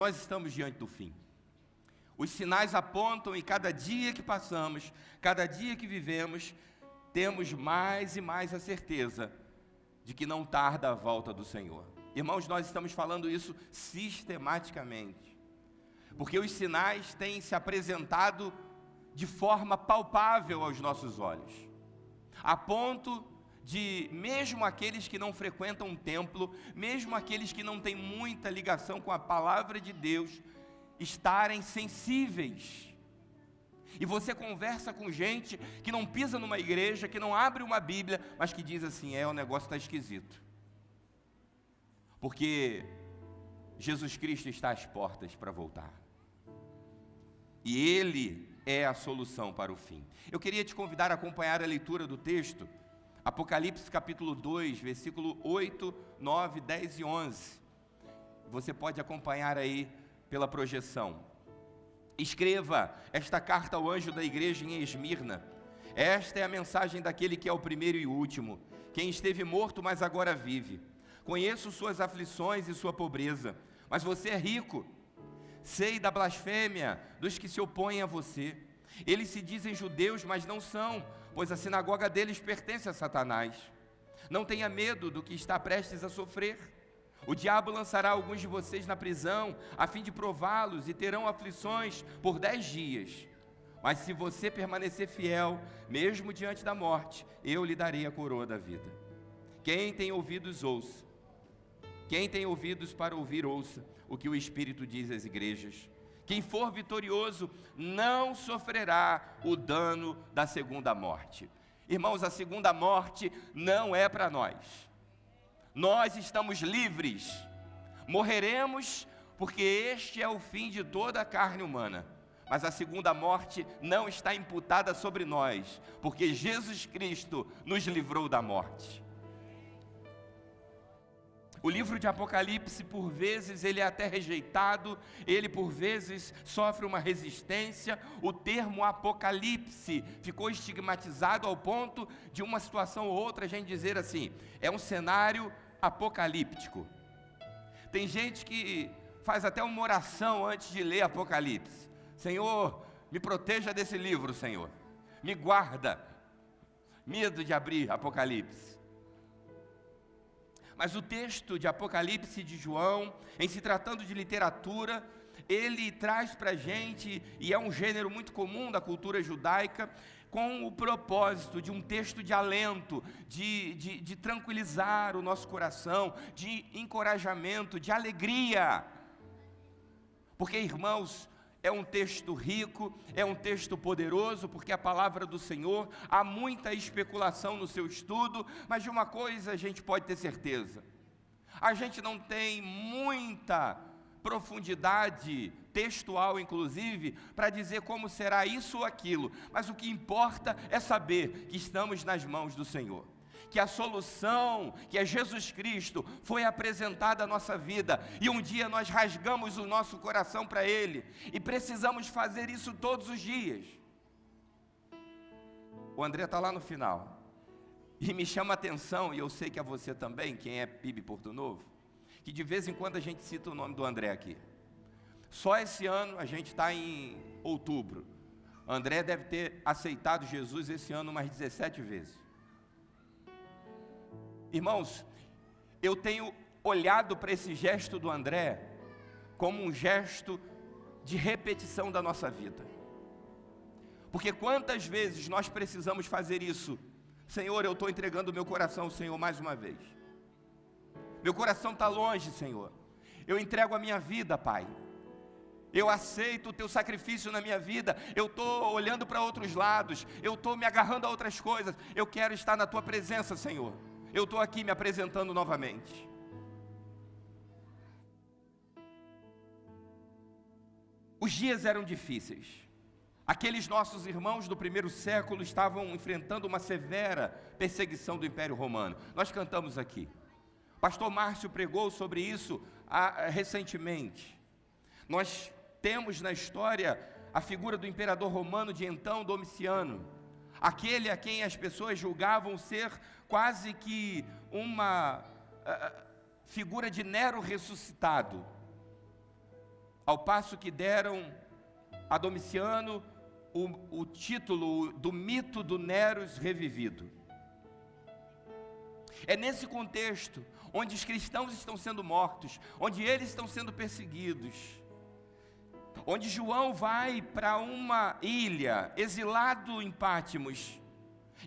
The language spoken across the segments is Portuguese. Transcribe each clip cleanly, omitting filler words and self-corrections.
Nós estamos diante do fim. Os sinais apontam e cada dia que passamos, cada dia que vivemos, temos mais e mais a certeza de que não tarda a volta do Senhor. Irmãos, nós estamos falando isso sistematicamente, porque os sinais têm se apresentado de forma palpável aos nossos olhos, a ponto de, mesmo aqueles que não frequentam um templo, mesmo aqueles que não têm muita ligação com a palavra de Deus, estarem sensíveis. E você conversa com gente que não pisa numa igreja, que não abre uma Bíblia, mas que diz assim: o negócio está esquisito. Porque Jesus Cristo está às portas para voltar. E Ele é a solução para o fim. Eu queria te convidar a acompanhar a leitura do texto, Apocalipse capítulo 2, versículo 8, 9, 10 e 11. Você pode acompanhar aí pela projeção. Escreva esta carta ao anjo da igreja em Esmirna. Esta é a mensagem daquele que é o primeiro e o último, quem esteve morto, mas agora vive. Conheço suas aflições e sua pobreza, mas você é rico. Sei da blasfêmia dos que se opõem a você. Eles se dizem judeus, mas não são, pois a sinagoga deles pertence a Satanás. Não tenha medo do que está prestes a sofrer. O diabo lançará alguns de vocês na prisão, a fim de prová-los, e terão aflições por 10 dias. Mas se você permanecer fiel, mesmo diante da morte, eu lhe darei a coroa da vida. Quem tem ouvidos, ouça. Quem tem ouvidos para ouvir, ouça o que o Espírito diz às igrejas. Quem for vitorioso não sofrerá o dano da segunda morte. Irmãos, a segunda morte não é para nós. Nós estamos livres. Morreremos porque este é o fim de toda a carne humana. Mas a segunda morte não está imputada sobre nós, porque Jesus Cristo nos livrou da morte. O livro de Apocalipse, por vezes, ele é até rejeitado, ele por vezes sofre uma resistência. O termo Apocalipse ficou estigmatizado ao ponto de uma situação ou outra a gente dizer assim: é um cenário apocalíptico. Tem gente que faz até uma oração antes de ler Apocalipse: Senhor, me proteja desse livro, Senhor, me guarda, medo de abrir Apocalipse. Mas o texto de Apocalipse de João, em se tratando de literatura, ele traz para a gente, e é um gênero muito comum da cultura judaica, com o propósito de um texto de alento, de tranquilizar o nosso coração, de encorajamento, de alegria. Porque, irmãos, é um texto rico, é um texto poderoso, porque a palavra do Senhor, há muita especulação no seu estudo, mas de uma coisa a gente pode ter certeza: a gente não tem muita profundidade textual, inclusive, para dizer como será isso ou aquilo, mas o que importa é saber que estamos nas mãos do Senhor, que a solução, que é Jesus Cristo, foi apresentada à nossa vida, e um dia nós rasgamos o nosso coração para Ele, e precisamos fazer isso todos os dias. O André está lá no final, e me chama a atenção, e eu sei que a você também, quem é PIB Porto Novo, que de vez em quando a gente cita o nome do André aqui. Só esse ano, a gente está em outubro, André deve ter aceitado Jesus esse ano umas 17 vezes. Irmãos, eu tenho olhado para esse gesto do André como um gesto de repetição da nossa vida. Porque quantas vezes nós precisamos fazer isso? Senhor, eu estou entregando o meu coração ao Senhor mais uma vez. Meu coração está longe, Senhor. Eu entrego a minha vida, Pai. Eu aceito o Teu sacrifício na minha vida. Eu estou olhando para outros lados. Eu estou me agarrando a outras coisas. Eu quero estar na Tua presença, Senhor. Eu estou aqui me apresentando novamente. Os dias eram difíceis. Aqueles nossos irmãos do primeiro século estavam enfrentando uma severa perseguição do Império Romano. Nós cantamos aqui. Pastor Márcio pregou sobre isso recentemente. Nós temos na história a figura do imperador romano de então, Domiciano. Aquele a quem as pessoas julgavam ser quase que uma figura de Nero ressuscitado. ao passo que deram a Domiciano o título do mito do Neros revivido. É nesse contexto, onde os cristãos estão sendo mortos, onde eles estão sendo perseguidos, onde João vai para uma ilha, exilado em Pátimos,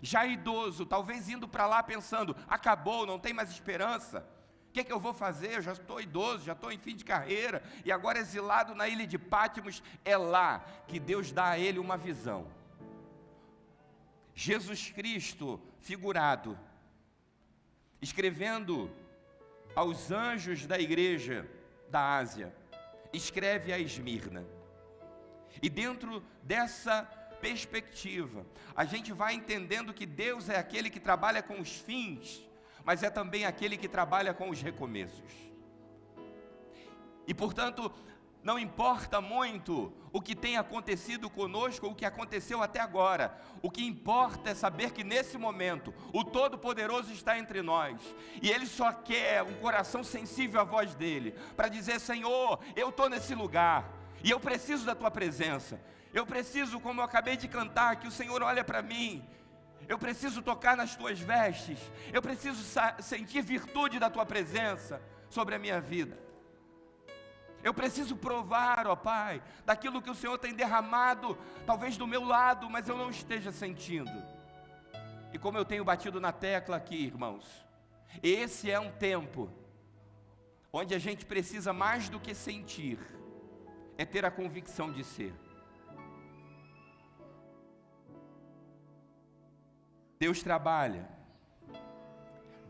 já idoso, talvez indo para lá pensando, acabou, não tem mais esperança, o que é que eu vou fazer? Eu já estou idoso, já estou em fim de carreira, e agora exilado na ilha de Pátimos. É lá que Deus dá a ele uma visão. Jesus Cristo figurado, escrevendo aos anjos da igreja da Ásia, escreve a Esmirna. E dentro dessa perspectiva, a gente vai entendendo que Deus é aquele que trabalha com os fins, mas é também aquele que trabalha com os recomeços. E portanto, não importa muito o que tem acontecido conosco, ou o que aconteceu até agora. O que importa é saber que nesse momento, o Todo-Poderoso está entre nós. E Ele só quer um coração sensível à voz dEle, para dizer, Senhor, eu estou nesse lugar, e eu preciso da Tua presença. Eu preciso, como eu acabei de cantar, que o Senhor olhe para mim. Eu preciso tocar nas Tuas vestes. Eu preciso sentir virtude da Tua presença sobre a minha vida. Eu preciso provar, ó Pai, daquilo que o Senhor tem derramado, talvez do meu lado, mas eu não esteja sentindo. E como eu tenho batido na tecla aqui, irmãos, esse é um tempo onde a gente precisa mais do que sentir, é ter a convicção de ser. Deus trabalha,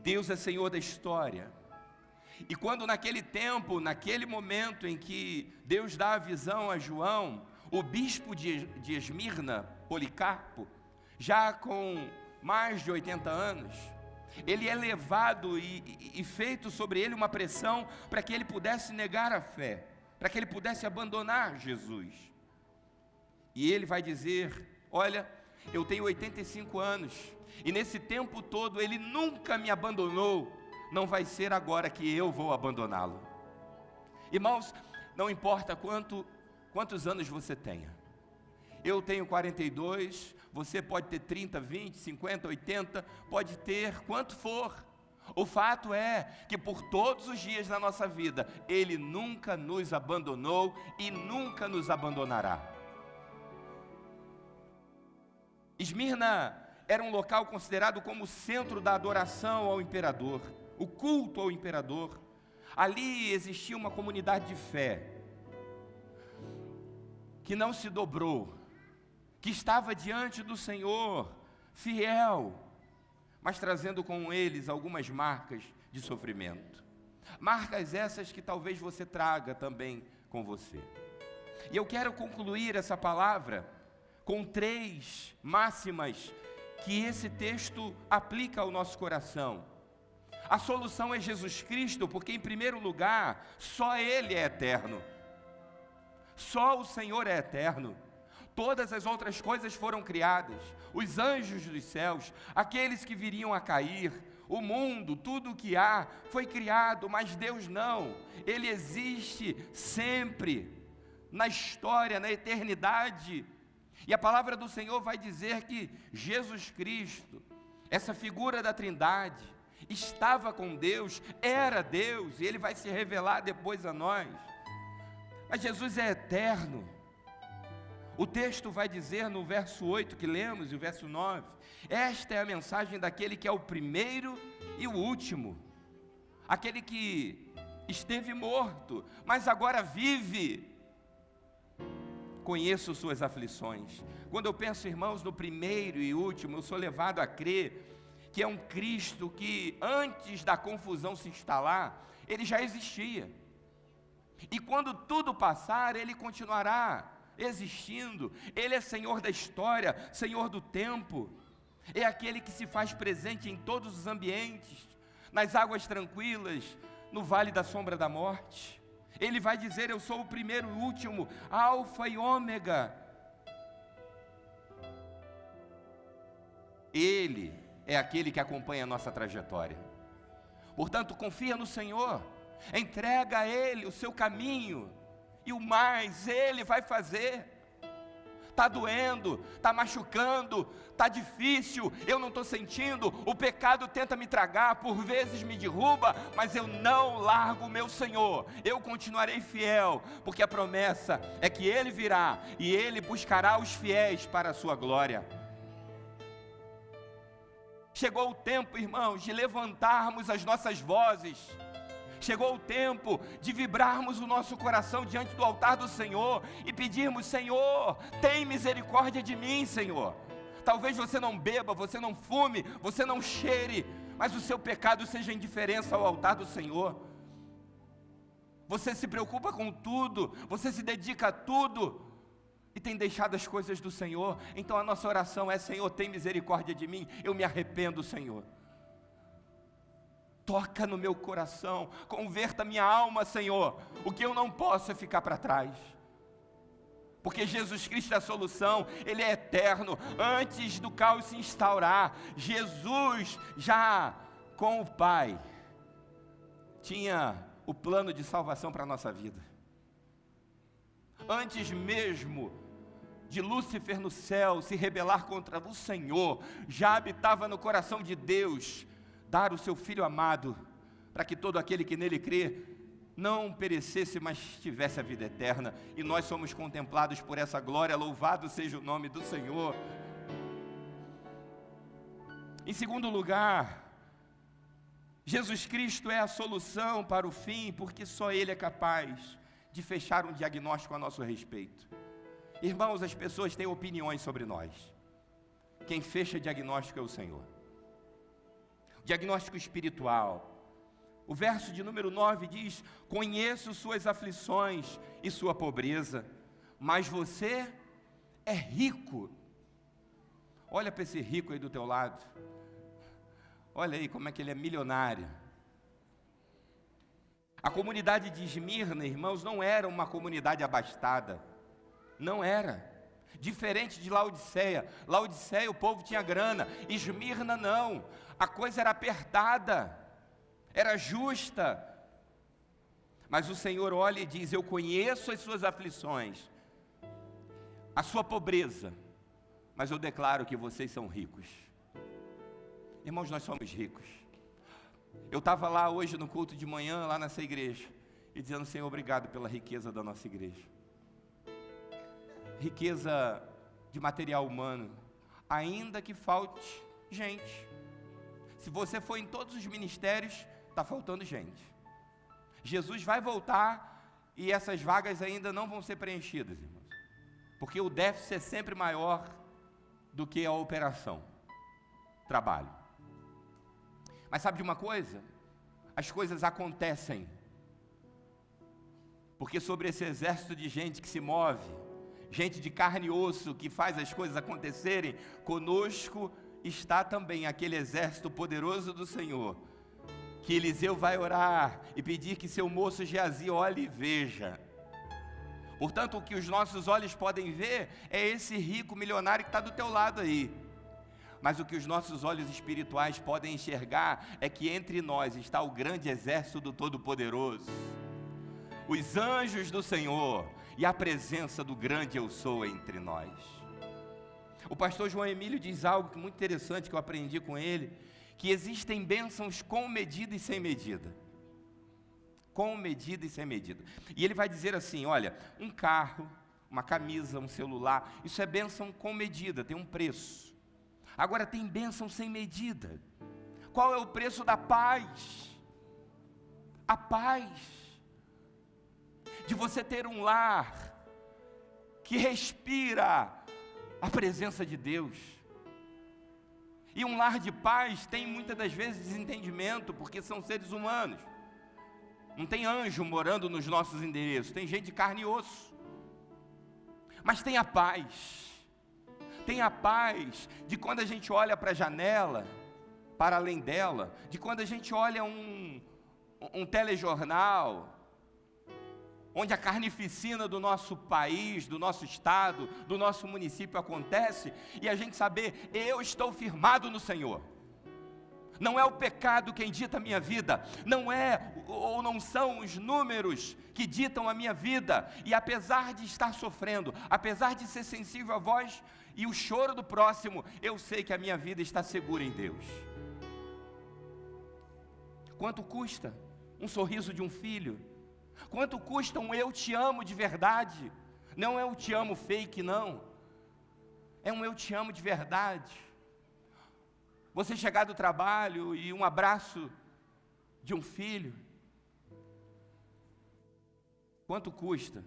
Deus é Senhor da história. E quando naquele tempo, naquele momento em que Deus dá a visão a João, o bispo de Esmirna, Policarpo, já com mais de 80 anos, ele é levado e feito sobre ele uma pressão para que ele pudesse negar a fé, para que ele pudesse abandonar Jesus. E ele vai dizer, olha, eu tenho 85 anos, e nesse tempo todo ele nunca me abandonou, não vai ser agora que eu vou abandoná-lo. Irmãos, não importa quantos anos você tenha. Eu tenho 42, você pode ter 30, 20, 50, 80, pode ter quanto for. O fato é que por todos os dias da nossa vida, Ele nunca nos abandonou e nunca nos abandonará. Esmirna era um local considerado como o centro da adoração ao imperador, o culto ao imperador. Ali existia uma comunidade de fé, que não se dobrou, que estava diante do Senhor, fiel, mas trazendo com eles algumas marcas de sofrimento. Marcas essas que talvez você traga também com você. E eu quero concluir essa palavra com 3 máximas que esse texto aplica ao nosso coração. A solução é Jesus Cristo, porque em primeiro lugar, só Ele é eterno. Só o Senhor é eterno. Todas as outras coisas foram criadas. Os anjos dos céus, aqueles que viriam a cair, o mundo, tudo o que há, foi criado, mas Deus não. Ele existe sempre, na história, na eternidade. E a palavra do Senhor vai dizer que Jesus Cristo, essa figura da Trindade, estava com Deus, era Deus, e Ele vai se revelar depois a nós. Mas Jesus é eterno. O texto vai dizer no verso 8 que lemos e o verso 9, esta é a mensagem daquele que é o primeiro e o último, aquele que esteve morto, mas agora vive. Conheço suas aflições. Quando eu penso, irmãos, no primeiro e último, eu sou levado a crer que é um Cristo que antes da confusão se instalar, Ele já existia. E quando tudo passar, Ele continuará existindo. Ele é Senhor da história, Senhor do tempo. É aquele que se faz presente em todos os ambientes, nas águas tranquilas, no vale da sombra da morte. Ele vai dizer, eu sou o primeiro e o último, alfa e ômega. Ele é aquele que acompanha a nossa trajetória. Portanto, confia no Senhor, entrega a Ele o seu caminho, e o mais Ele vai fazer. Está doendo, está machucando, está difícil, eu não estou sentindo, o pecado tenta me tragar, por vezes me derruba, mas eu não largo o meu Senhor, eu continuarei fiel, porque a promessa é que Ele virá e Ele buscará os fiéis para a sua glória. Chegou o tempo, irmãos, de levantarmos as nossas vozes. Chegou o tempo de vibrarmos o nosso coração diante do altar do Senhor e pedirmos: Senhor, tem misericórdia de mim, Senhor. Talvez você não beba, você não fume, você não cheire, mas o seu pecado seja indiferença ao altar do Senhor. Você se preocupa com tudo, você se dedica a tudo e tem deixado as coisas do Senhor. Então a nossa oração é: Senhor, tem misericórdia de mim, eu me arrependo, Senhor. Toca no meu coração, converta minha alma, Senhor. O que eu não posso é ficar para trás, porque Jesus Cristo é a solução, Ele é eterno. Antes do caos se instaurar, Jesus já com o Pai tinha o plano de salvação para a nossa vida. Antes mesmo de Lúcifer no céu se rebelar contra o Senhor, já habitava no coração de Deus dar o seu Filho amado, para que todo aquele que nele crê não perecesse, mas tivesse a vida eterna. E nós somos contemplados por essa glória. Louvado seja o nome do Senhor. Em segundo lugar, Jesus Cristo é a solução para o fim, porque só Ele é capaz de fechar um diagnóstico a nosso respeito. Irmãos, as pessoas têm opiniões sobre nós. Quem fecha diagnóstico é o Senhor. Diagnóstico espiritual. O verso de número 9 diz: conheço suas aflições e sua pobreza, mas você é rico. Olha para esse rico aí do teu lado. Olha aí como é que ele é milionário. A comunidade de Esmirna, irmãos, não era uma comunidade abastada. Não era. Diferente de Laodiceia. Laodiceia o povo tinha grana, Esmirna não. A coisa era apertada, era justa. Mas o Senhor olha e diz: eu conheço as suas aflições, a sua pobreza, mas eu declaro que vocês são ricos. Irmãos, nós somos ricos. Eu estava lá hoje no culto de manhã, lá nessa igreja, e dizendo: Senhor, obrigado pela riqueza da nossa igreja. Riqueza de material humano, ainda que falte gente. Se você for em todos os ministérios, está faltando gente. Jesus vai voltar e essas vagas ainda não vão ser preenchidas, irmãos, porque o déficit é sempre maior do que a operação, trabalho. Mas sabe de uma coisa? As coisas acontecem, porque sobre esse exército de gente que se move, gente de carne e osso que faz as coisas acontecerem, conosco está também aquele exército poderoso do Senhor, que Eliseu vai orar e pedir que seu moço Geazi olhe e veja. Portanto, o que os nossos olhos podem ver é esse rico milionário que está do teu lado aí. Mas o que os nossos olhos espirituais podem enxergar é que entre nós está o grande exército do Todo-Poderoso, os anjos do Senhor e a presença do grande Eu Sou entre nós. O pastor João Emílio diz algo muito interessante que eu aprendi com ele, que existem bênçãos com medida e sem medida. Com medida e sem medida. E ele vai dizer assim: olha, um carro, uma camisa, um celular, isso é bênção com medida, tem um preço. Agora tem bênção sem medida. Qual é o preço da paz? A paz de você ter um lar que respira a presença de Deus. E um lar de paz tem muitas das vezes desentendimento, porque são seres humanos. Não tem anjo morando nos nossos endereços, tem gente de carne e osso. Mas tem a paz. Tem a paz de quando a gente olha para a janela, para além dela, de quando a gente olha um telejornal, onde a carnificina do nosso país, do nosso estado, do nosso município acontece, e a gente saber: eu estou firmado no Senhor. Não é o pecado quem dita a minha vida, não é ou não são os números que ditam a minha vida. E apesar de estar sofrendo, apesar de ser sensível à voz e o choro do próximo, eu sei que a minha vida está segura em Deus. Quanto custa um sorriso de um filho? Quanto custa um eu te amo de verdade? Não é um te amo fake, não. É um eu te amo de verdade. Você chegar do trabalho e um abraço de um filho. Quanto custa?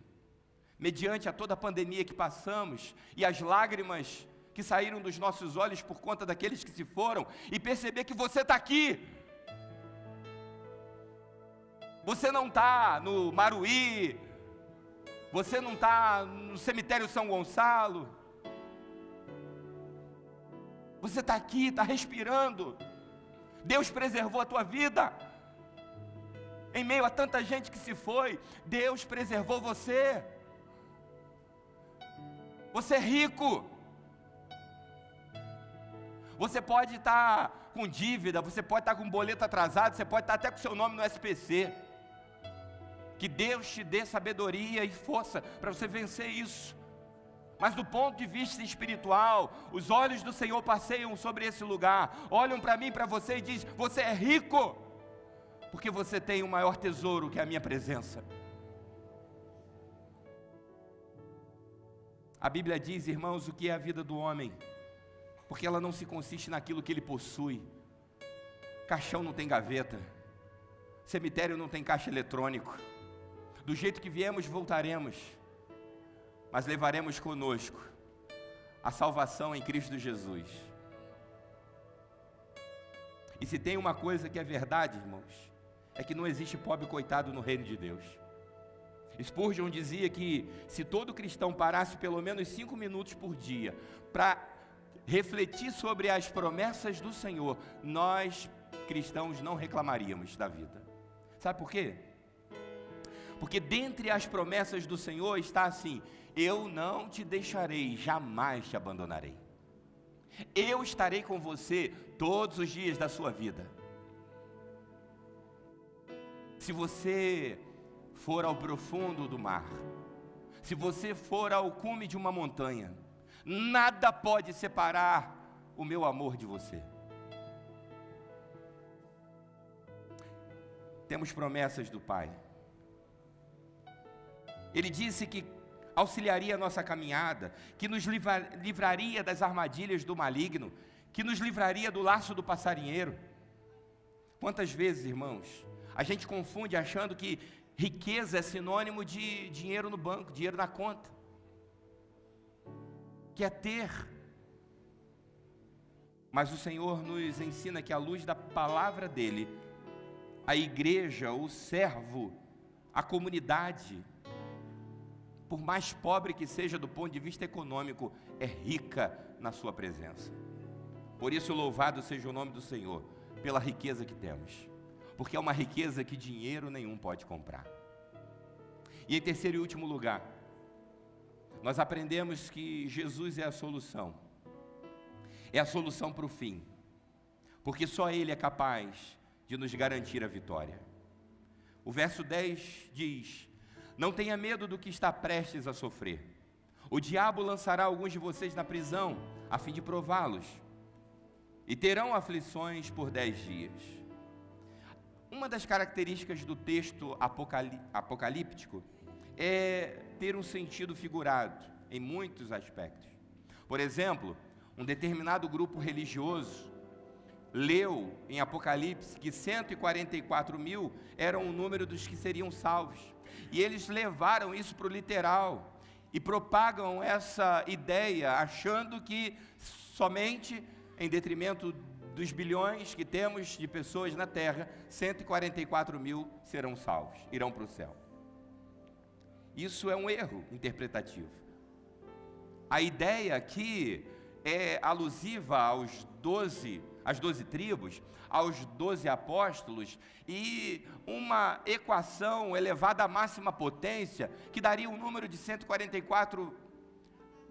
Mediante a toda a pandemia que passamos e as lágrimas que saíram dos nossos olhos por conta daqueles que se foram, e perceber que você está aqui. Você não está no Maruí, você não está no cemitério São Gonçalo. Você está aqui, está respirando. Deus preservou a tua vida. Em meio a tanta gente que se foi, Deus preservou você. Você é rico. Você pode estar com dívida, você pode estar com boleto atrasado, você pode estar até com seu nome no SPC. Que Deus te dê sabedoria e força para você vencer isso. Mas do ponto de vista espiritual, os olhos do Senhor passeiam sobre esse lugar, olham para mim, para você e dizem: você é rico, porque você tem o maior tesouro que é a minha presença. A Bíblia diz, irmãos, o que é a vida do homem, porque ela não se consiste naquilo que ele possui. Caixão não tem gaveta, cemitério não tem caixa eletrônico. Do jeito que viemos, voltaremos, mas levaremos conosco a salvação em Cristo Jesus. E se tem uma coisa que é verdade, irmãos, é que não existe pobre coitado no reino de Deus. Spurgeon dizia que se todo cristão parasse pelo menos 5 minutos por dia para refletir sobre as promessas do Senhor, nós cristãos não reclamaríamos da vida. Sabe por quê? Porque dentre as promessas do Senhor está assim: eu não te deixarei, jamais te abandonarei. Eu estarei com você todos os dias da sua vida. Se você for ao profundo do mar, se você for ao cume de uma montanha, nada pode separar o meu amor de você. Temos promessas do Pai. Ele disse que auxiliaria a nossa caminhada, que nos livraria das armadilhas do maligno, que nos livraria do laço do passarinheiro. Quantas vezes, irmãos, a gente confunde achando que riqueza é sinônimo de dinheiro no banco, dinheiro na conta, que é ter. Mas o Senhor nos ensina que à luz da palavra dEle, a igreja, o servo, a comunidade, por mais pobre que seja do ponto de vista econômico, é rica na sua presença. Por isso louvado seja o nome do Senhor, pela riqueza que temos, porque é uma riqueza que dinheiro nenhum pode comprar. E em terceiro e último lugar, nós aprendemos que Jesus é a solução para o fim, porque só Ele é capaz de nos garantir a vitória. O verso 10 diz: não tenha medo do que está prestes a sofrer. O diabo lançará alguns de vocês na prisão, a fim de prová-los, e terão aflições por 10 dias. Uma das características do texto apocalíptico é ter um sentido figurado, em muitos aspectos. Por exemplo, um determinado grupo religioso leu em Apocalipse que 144 mil eram o número dos que seriam salvos. E eles levaram isso para o literal e propagam essa ideia, achando que somente em detrimento dos bilhões que temos de pessoas na terra, 144 mil serão salvos, irão para o céu. Isso é um erro interpretativo. A ideia aqui é alusiva às 12 tribos, aos 12 apóstolos, e uma equação elevada à máxima potência, que daria um número de 144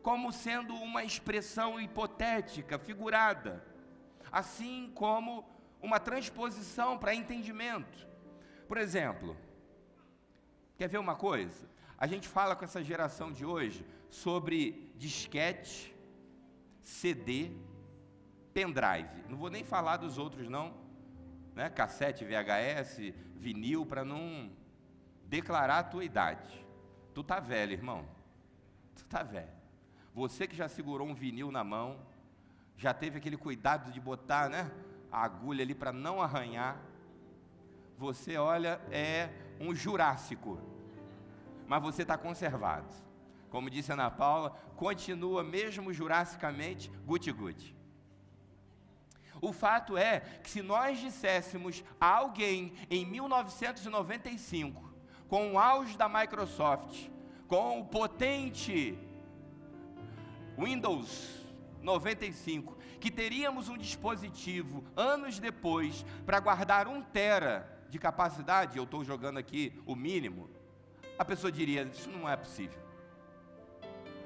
como sendo uma expressão hipotética, figurada. Assim como uma transposição para entendimento. Por exemplo, quer ver uma coisa? A gente fala com essa geração de hoje sobre disquete, CD, pendrive. Não vou nem falar dos outros não, né? Cassete, VHS, vinil, para não declarar a tua idade. Tu tá velho, irmão. Tu tá velho. Você que já segurou um vinil na mão, já teve aquele cuidado de botar, né, a agulha ali para não arranhar. Você, olha, é um jurássico. Mas você está conservado. Como disse a Ana Paula, continua mesmo jurassicamente guti-guti. O fato é que se nós disséssemos a alguém em 1995, com o auge da Microsoft, com o potente Windows 95, que teríamos um dispositivo, anos depois, para guardar 1 tera de capacidade, eu estou jogando aqui o mínimo, a pessoa diria, isso não é possível.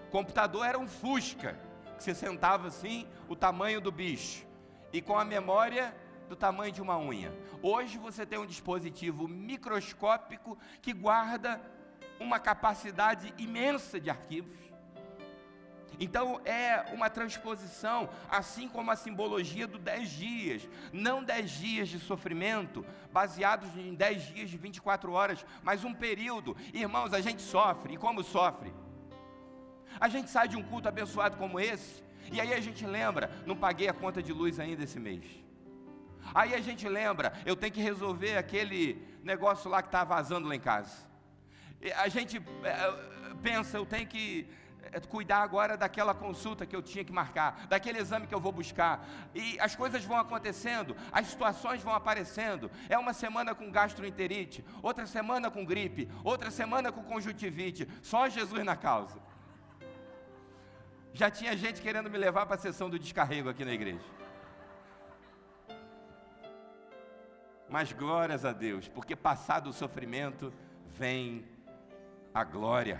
O computador era um Fusca, que você sentava assim, o tamanho do bicho, e com a memória do tamanho de uma unha. Hoje você tem um dispositivo microscópico que guarda uma capacidade imensa de arquivos. Então é uma transposição, assim como a simbologia do 10 dias, não 10 dias de sofrimento, baseados em 10 dias de 24 horas, mas um período. Irmãos, a gente sofre, e como sofre? A gente sai de um culto abençoado como esse, e aí a gente lembra, não paguei a conta de luz ainda esse mês. Aí a gente lembra, eu tenho que resolver aquele negócio lá que está vazando lá em casa. A gente pensa, eu tenho que cuidar agora daquela consulta que eu tinha que marcar, daquele exame que eu vou buscar, e as coisas vão acontecendo, as situações vão aparecendo. É uma semana com gastroenterite, outra semana com gripe, outra semana com conjuntivite, só Jesus na causa. Já tinha gente querendo me levar para a sessão do descarrego aqui na igreja. Mas glórias a Deus, porque passado o sofrimento, vem a glória.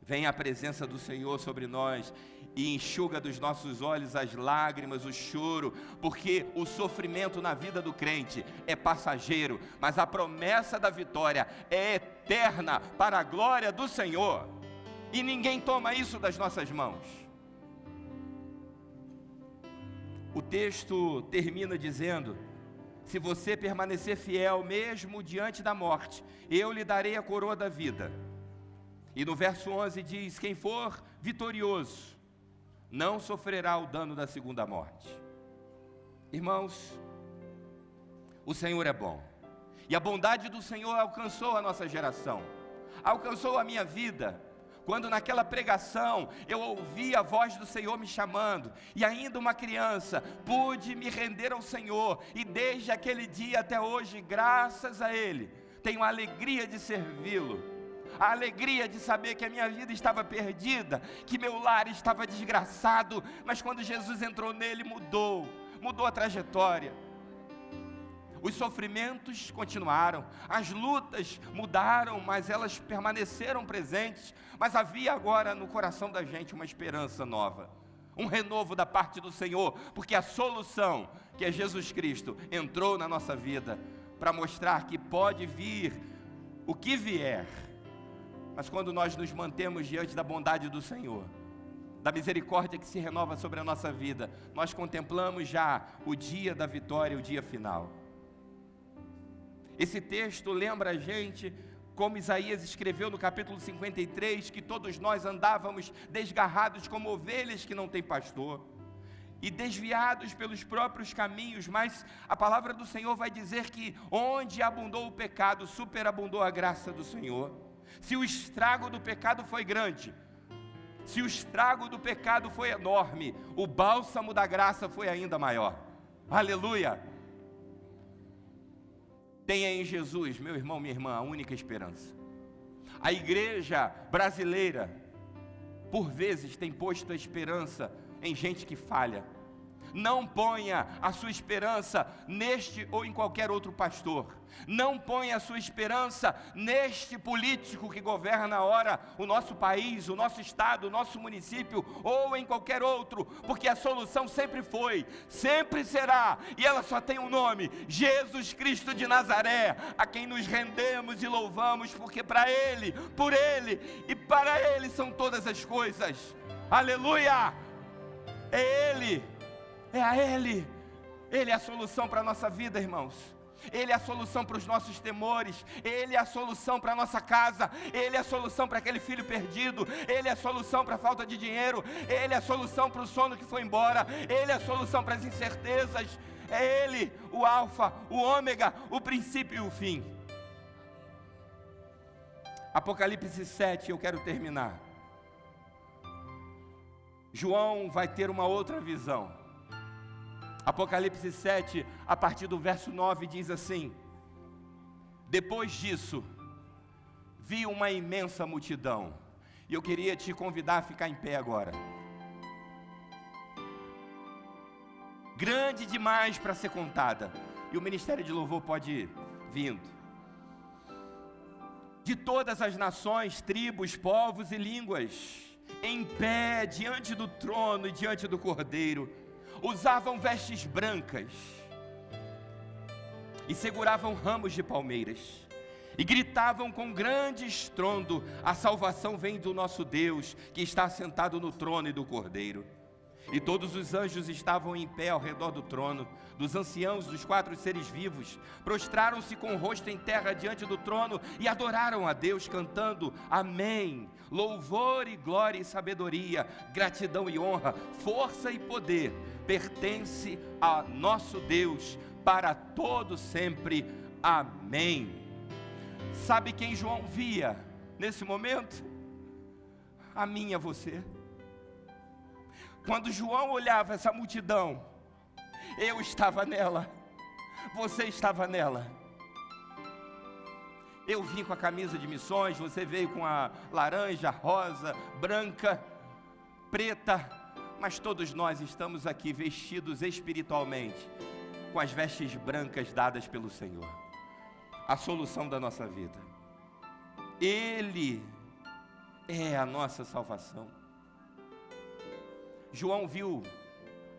Vem a presença do Senhor sobre nós e enxuga dos nossos olhos as lágrimas, o choro, porque o sofrimento na vida do crente é passageiro, mas a promessa da vitória é eterna para a glória do Senhor. E ninguém toma isso das nossas mãos. O texto termina dizendo: se você permanecer fiel mesmo diante da morte, eu lhe darei a coroa da vida. E no verso 11 diz: quem for vitorioso, não sofrerá o dano da segunda morte. Irmãos, o Senhor é bom. E a bondade do Senhor alcançou a nossa geração. Alcançou a minha vida. Quando naquela pregação eu ouvi a voz do Senhor me chamando, e ainda uma criança, pude me render ao Senhor, e desde aquele dia até hoje, graças a Ele, tenho a alegria de servi-lo, a alegria de saber que a minha vida estava perdida, que meu lar estava desgraçado, mas quando Jesus entrou nele, mudou a trajetória. Os sofrimentos continuaram, as lutas mudaram, mas elas permaneceram presentes. Mas havia agora no coração da gente uma esperança nova, um renovo da parte do Senhor, porque a solução, que é Jesus Cristo, entrou na nossa vida para mostrar que pode vir o que vier, mas quando nós nos mantemos diante da bondade do Senhor, da misericórdia que se renova sobre a nossa vida, nós contemplamos já o dia da vitória, o dia final. Esse texto lembra a gente, como Isaías escreveu no capítulo 53, que todos nós andávamos desgarrados como ovelhas que não têm pastor, e desviados pelos próprios caminhos, mas a palavra do Senhor vai dizer que onde abundou o pecado, superabundou a graça do Senhor. Se o estrago do pecado foi grande, se o estrago do pecado foi enorme, o bálsamo da graça foi ainda maior. Aleluia! Tenha em Jesus, meu irmão, minha irmã, a única esperança. A igreja brasileira, por vezes, tem posto a esperança em gente que falha. Não ponha a sua esperança neste ou em qualquer outro pastor. Não ponha a sua esperança neste político que governa agora o nosso país, o nosso estado, o nosso município, ou em qualquer outro, porque a solução sempre foi, sempre será, e ela só tem um nome: Jesus Cristo de Nazaré, a quem nos rendemos e louvamos, porque para Ele, por Ele e para Ele são todas as coisas. Aleluia! É Ele, é a Ele. Ele é a solução para a nossa vida, irmãos. Ele é a solução para os nossos temores. Ele é a solução para a nossa casa. Ele é a solução para aquele filho perdido. Ele é a solução para a falta de dinheiro. Ele é a solução para o sono que foi embora. Ele é a solução para as incertezas. É Ele, o alfa, o ômega, o princípio e o fim. Apocalipse 7, eu quero terminar. João vai ter uma outra visão. Apocalipse 7, a partir do verso 9, diz assim: depois disso, vi uma imensa multidão. E eu queria te convidar a ficar em pé agora. Grande demais para ser contada. E o ministério de louvor pode ir vindo. De todas as nações, tribos, povos e línguas, em pé diante do trono e diante do Cordeiro, usavam vestes brancas e seguravam ramos de palmeiras e gritavam com grande estrondo: a salvação vem do nosso Deus, que está sentado no trono e do Cordeiro. E todos os anjos estavam em pé ao redor do trono, dos anciãos, dos 4 seres vivos, prostraram-se com o rosto em terra diante do trono e adoraram a Deus, cantando: amém, louvor e glória e sabedoria, gratidão e honra, força e poder, pertence a nosso Deus, para todo sempre, amém. Sabe quem João via nesse momento? A mim e a você. Quando João olhava essa multidão, eu estava nela, você estava nela. Eu vim com a camisa de missões, você veio com a laranja, rosa, branca, preta, mas todos nós estamos aqui vestidos espiritualmente, com as vestes brancas dadas pelo Senhor, a solução da nossa vida. Ele é a nossa salvação. João viu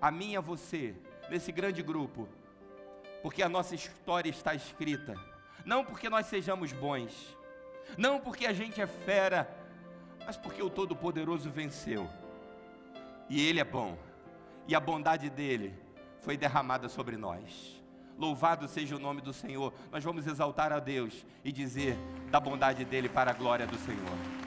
a mim e a você nesse grande grupo, porque a nossa história está escrita, não porque nós sejamos bons, não porque a gente é fera, mas porque o Todo-Poderoso venceu, e Ele é bom, e a bondade dEle foi derramada sobre nós. Louvado seja o nome do Senhor. Nós vamos exaltar a Deus e dizer da bondade dEle para a glória do Senhor.